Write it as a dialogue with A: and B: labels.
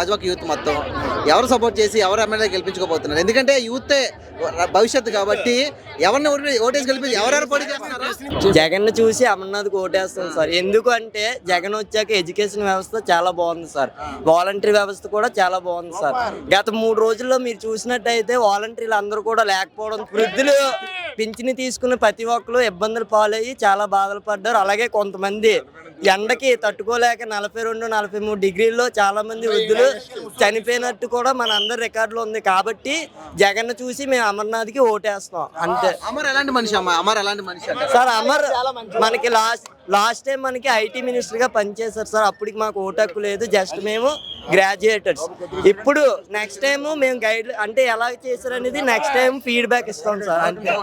A: Gajuwaka youth మొత్తం ఎవరు support చేసి ఎవరు ఎమ్మెల్యే గెలిపించుకోబోతున్నారు? ఎందుకంటే యూత్ భవిష్యత్తు కాబట్టి ఎవరిని ఓటేసి గెలిపించి ఎవరెవరు పోటీ చేస్తున్నారు?
B: జగన్ చూసి అమర్నాథ్కి ఓటేస్తాం సార్. ఎందుకు అంటే జగన్ వచ్చాక ఎడ్యుకేషన్ వ్యవస్థ చాలా బాగుంది సార్, వాలంటరీ వ్యవస్థ కూడా చాలా బాగుంది సార్. గత 3 రోజుల్లో మీరు చూసినట్టయితే వాలంటీర్లు అందరూ కూడా లేకపోవడం, వృద్ధులు పింఛని తీసుకున్న ప్రతి ఒక్కరు ఇబ్బందులు పాలయ్యి చాలా బాధలు పడ్డారు. అలాగే కొంతమంది ఎండకి తట్టుకోలేక 42-43 డిగ్రీల్లో చాలా మంది వృద్ధులు చనిపోయినట్టు కూడా మన అందరి రికార్డులో ఉంది. కాబట్టి జగన్ చూసి మేము అమర్నాథ్కి ఓటేస్తాం అంతే.
A: అమర్ ఎలాంటి మనిషి అమ్మా? అమర్ ఎలాంటి మనిషి
B: సార్ అమర్ మనకి లాస్ట్ టైం మనకి ఐటీ మినిస్టర్ గా పనిచేశారు సార్. అప్పటికి మాకు ఓటు హక్కు లేదు, జస్ట్ మేము గ్రాడ్యుయేటర్స్. ఇప్పుడు నెక్స్ట్ టైం మేము గైడ్ అంటే ఎలా చేశారు అనేది నెక్స్ట్ టైం ఫీడ్బ్యాక్ ఇస్తాం సార్ అంతే.